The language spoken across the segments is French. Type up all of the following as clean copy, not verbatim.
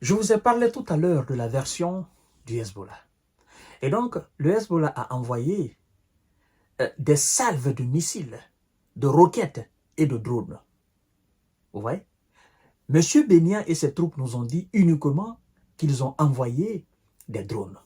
Je vous ai parlé tout à l'heure de la version du Hezbollah. Et donc, le Hezbollah a envoyé des salves de missiles, de roquettes et de drones. Vous voyez? Monsieur Bénia et ses troupes nous ont dit uniquement qu'ils ont envoyé des drones.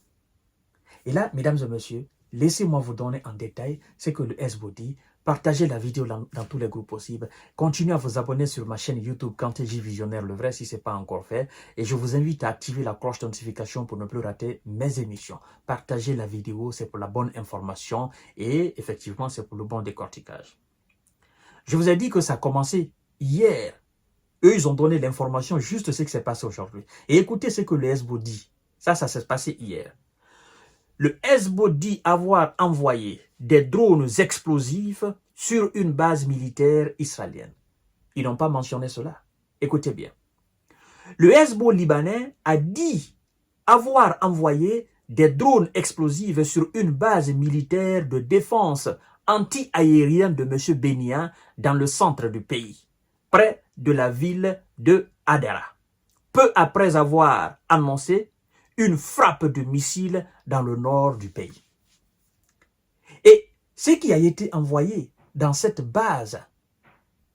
Et là, mesdames et messieurs, laissez-moi vous donner en détail ce que le Hezbollah dit. Partagez la vidéo dans tous les groupes possibles. Continuez à vous abonner sur ma chaîne YouTube Kanteji Visionnaire le vrai si ce n'est pas encore fait. Et je vous invite à activer la cloche de notification pour ne plus rater mes émissions. Partagez la vidéo, c'est pour la bonne information et effectivement, c'est pour le bon décortiquage. Je vous ai dit que ça a commencé hier. Eux, ils ont donné l'information juste ce qui s'est passé aujourd'hui. Et écoutez ce que le Hezbollah dit. Ça s'est passé hier. Le Hezbollah dit avoir envoyé des drones explosifs sur une base militaire israélienne. Ils n'ont pas mentionné cela. Écoutez bien. Le Hezbollah libanais a dit avoir envoyé des drones explosifs sur une base militaire de défense anti-aérienne de M. Bénia dans le centre du pays, près de la ville de Hadera, peu après avoir annoncé une frappe de missiles dans le nord du pays. Et ce qui a été envoyé dans cette base,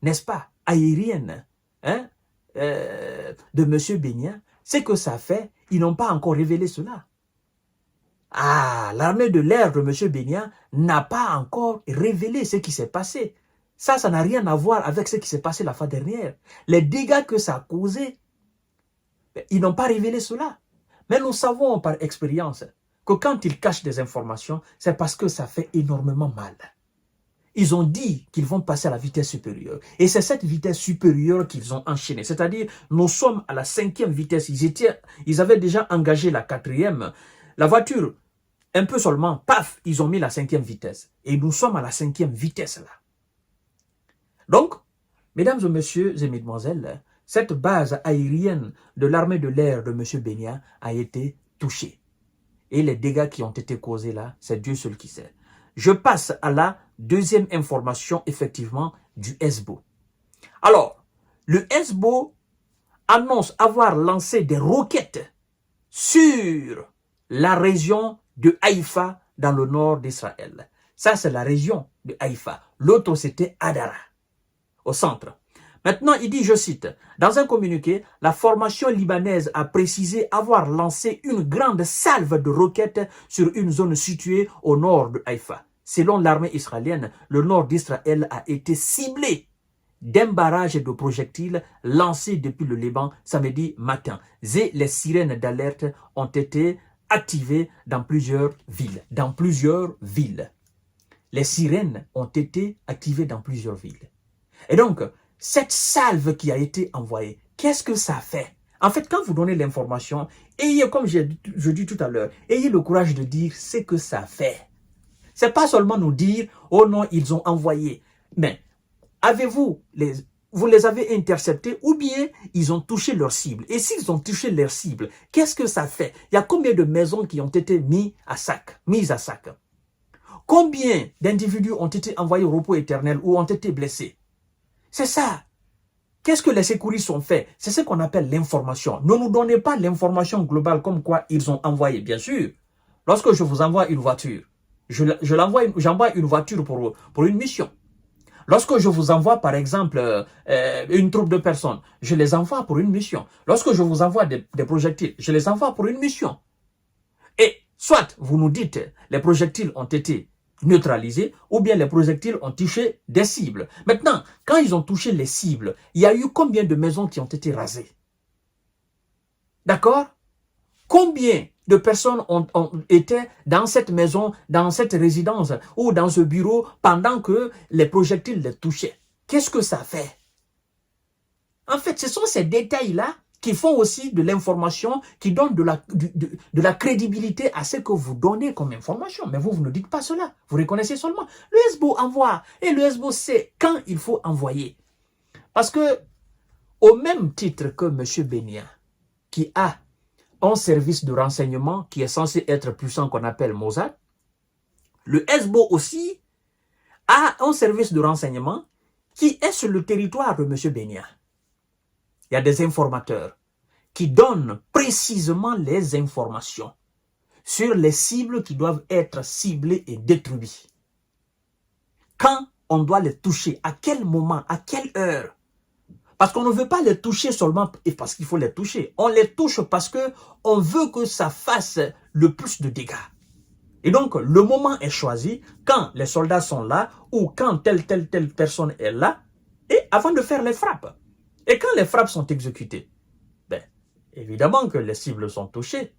n'est-ce pas, aérienne, de M. Bénia, c'est que ça fait, ils n'ont pas encore révélé cela. Ah, l'armée de l'air de M. Bénia n'a pas encore révélé ce qui s'est passé. Ça n'a rien à voir avec ce qui s'est passé la fois dernière. Les dégâts que ça a causé, ils n'ont pas révélé cela. Mais nous savons par expérience que quand ils cachent des informations, c'est parce que ça fait énormément mal. Ils ont dit qu'ils vont passer à la vitesse supérieure. Et c'est cette vitesse supérieure qu'ils ont enchaînée. C'est-à-dire, nous sommes à la 5e vitesse. Ils avaient déjà engagé la 4e. La voiture, un peu seulement, paf, ils ont mis la 5e vitesse. Et nous sommes à la 5e vitesse là. Donc, mesdames et messieurs et mesdemoiselles, cette base aérienne de l'armée de l'air de M. Bénia a été touchée. Et les dégâts qui ont été causés là, c'est Dieu seul qui sait. Je passe à la deuxième information, effectivement, du Hezbollah. Alors, le Hezbollah annonce avoir lancé des roquettes sur la région de Haïfa dans le nord d'Israël. Ça, c'est la région de Haïfa. L'autre, c'était Hadara, au centre. Maintenant, il dit, je cite, dans un communiqué, la formation libanaise a précisé avoir lancé une grande salve de roquettes sur une zone située au nord de Haïfa. Selon l'armée israélienne, le nord d'Israël a été ciblé d'un barrage de projectiles lancés depuis le Liban samedi matin. Et les sirènes d'alerte ont été activées dans plusieurs villes. Les sirènes ont été activées dans plusieurs villes. Et donc, cette salve qui a été envoyée, qu'est-ce que ça fait? En fait, quand vous donnez l'information, ayez, comme je dis tout à l'heure, ayez le courage de dire ce que ça fait. C'est pas seulement nous dire, oh non, ils ont envoyé. Mais, vous les avez interceptés ou bien ils ont touché leur cible. Et s'ils ont touché leur cible, qu'est-ce que ça fait? Il y a combien de maisons qui ont été mises à sac? Combien d'individus ont été envoyés au repos éternel ou ont été blessés? C'est ça. Qu'est-ce que les secouristes ont fait? C'est ce qu'on appelle l'information. Ne nous donnez pas l'information globale comme quoi ils ont envoyé. Bien sûr, lorsque je vous envoie une voiture, j'envoie une voiture pour une mission. Lorsque je vous envoie, par exemple, une troupe de personnes, je les envoie pour une mission. Lorsque je vous envoie des projectiles, je les envoie pour une mission. Et soit vous nous dites, les projectiles ont été neutralisés, ou bien les projectiles ont touché des cibles. Maintenant, quand ils ont touché les cibles, il y a eu combien de maisons qui ont été rasées? D'accord? Combien de personnes ont été dans cette maison, dans cette résidence ou dans ce bureau pendant que les projectiles les touchaient? Qu'est-ce que ça fait? En fait, ce sont ces détails-là qui font aussi de l'information, qui donnent de la crédibilité à ce que vous donnez comme information. Mais vous ne dites pas cela. Vous reconnaissez seulement. Le Hezbollah envoie. Et le Hezbollah sait quand il faut envoyer. Parce que, au même titre que M. Bénia, qui a un service de renseignement qui est censé être puissant qu'on appelle Mossad, le Hezbollah aussi a un service de renseignement qui est sur le territoire de M. Bénia. Il y a des informateurs qui donne précisément les informations sur les cibles qui doivent être ciblées et détruites. Quand on doit les toucher, à quel moment, à quelle heure. Parce qu'on ne veut pas les toucher seulement parce qu'il faut les toucher. On les touche parce qu'on veut que ça fasse le plus de dégâts. Et donc, le moment est choisi quand les soldats sont là ou quand telle personne est là et avant de faire les frappes. Et quand les frappes sont exécutées, ben, évidemment que les cibles sont touchées.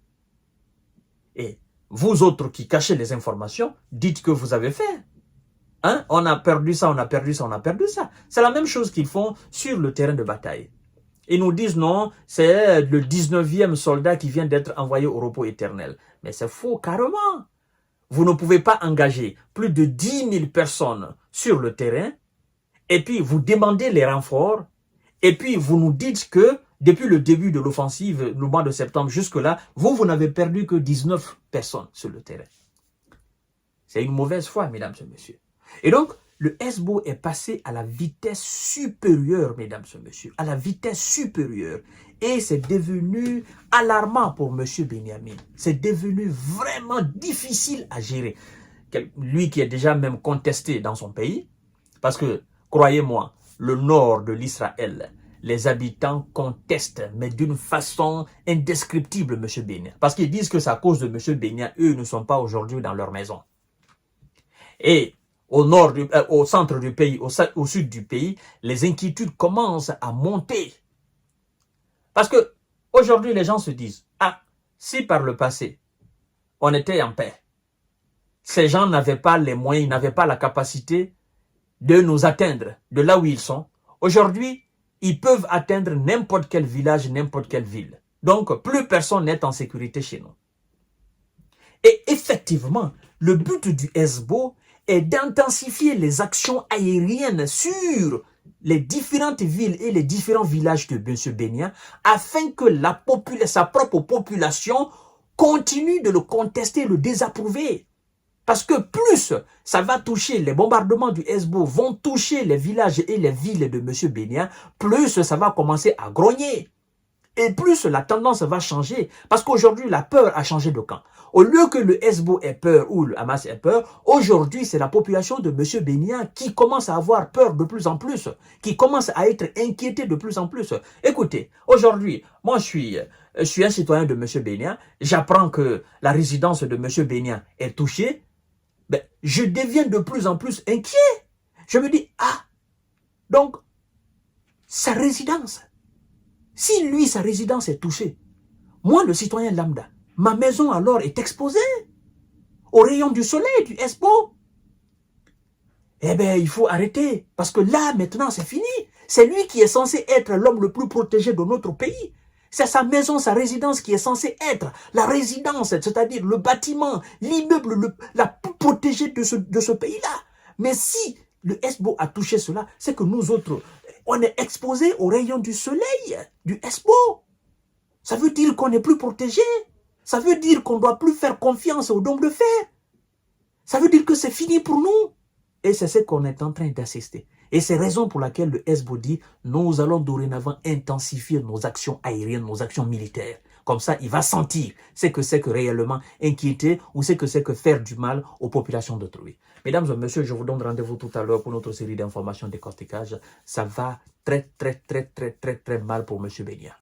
Et vous autres qui cachez les informations, dites que vous avez fait. Hein? On a perdu ça, on a perdu ça, on a perdu ça. C'est la même chose qu'ils font sur le terrain de bataille. Ils nous disent non, c'est le 19e soldat qui vient d'être envoyé au repos éternel. Mais c'est faux, carrément. Vous ne pouvez pas engager plus de 10 000 personnes sur le terrain et puis vous demandez les renforts et puis vous nous dites que depuis le début de l'offensive, le mois de septembre jusque-là, vous n'avez perdu que 19 personnes sur le terrain. C'est une mauvaise foi, mesdames et messieurs. Et donc, le SBO est passé à la vitesse supérieure, mesdames et messieurs, à la vitesse supérieure. Et c'est devenu alarmant pour M. Benyamin. C'est devenu vraiment difficile à gérer. Lui qui est déjà même contesté dans son pays, parce que, croyez-moi, le nord de l'Israël, les habitants contestent, mais d'une façon indescriptible, M. Benyamin. Parce qu'ils disent que c'est à cause de M. Benyamin, eux ne sont pas aujourd'hui dans leur maison. Et au nord, au centre du pays, au sud du pays, les inquiétudes commencent à monter. Parce que aujourd'hui, les gens se disent, ah, si par le passé, on était en paix, ces gens n'avaient pas les moyens, ils n'avaient pas la capacité de nous atteindre de là où ils sont. Aujourd'hui, ils peuvent atteindre n'importe quel village, n'importe quelle ville. Donc, plus personne n'est en sécurité chez nous. Et effectivement, le but du SBO est d'intensifier les actions aériennes sur les différentes villes et les différents villages de M. Benyamin afin que sa propre population continue de le contester, le désapprouver. Parce que plus ça va toucher, les bombardements du SBO vont toucher les villages et les villes de M. Benyamin, plus ça va commencer à grogner. Et plus la tendance va changer, parce qu'aujourd'hui, la peur a changé de camp. Au lieu que le SBO ait peur ou le Hamas ait peur, aujourd'hui, c'est la population de M. Benyamin qui commence à avoir peur de plus en plus, qui commence à être inquiétée de plus en plus. Écoutez, aujourd'hui, moi, je suis un citoyen de M. Benyamin, j'apprends que la résidence de M. Benyamin est touchée, ben, je deviens de plus en plus inquiet. Je me dis, ah, donc, sa résidence, si lui, sa résidence est touchée, moi, le citoyen lambda, ma maison alors est exposée aux rayons du soleil, du SBO. Eh bien, il faut arrêter. Parce que là, maintenant, c'est fini. C'est lui qui est censé être l'homme le plus protégé de notre pays. C'est sa maison, sa résidence qui est censée être la résidence, c'est-à-dire le bâtiment, l'immeuble, la plus protégée de ce pays-là. Mais si le SBO a touché cela, c'est que nous autres, on est exposés aux rayons du soleil, du SBO. Ça veut dire qu'on n'est plus protégé. Ça veut dire qu'on ne doit plus faire confiance aux dômes de fer. Ça veut dire que c'est fini pour nous. Et c'est ce qu'on est en train d'assister. Et c'est la raison pour laquelle le SBO dit, nous allons dorénavant intensifier nos actions aériennes, nos actions militaires. Comme ça, il va sentir ce que c'est que réellement inquiéter ou ce que c'est que faire du mal aux populations d'autrui. Mesdames et messieurs, je vous donne rendez-vous tout à l'heure pour notre série d'informations décortiquage. Ça va très mal pour M. Benyamin.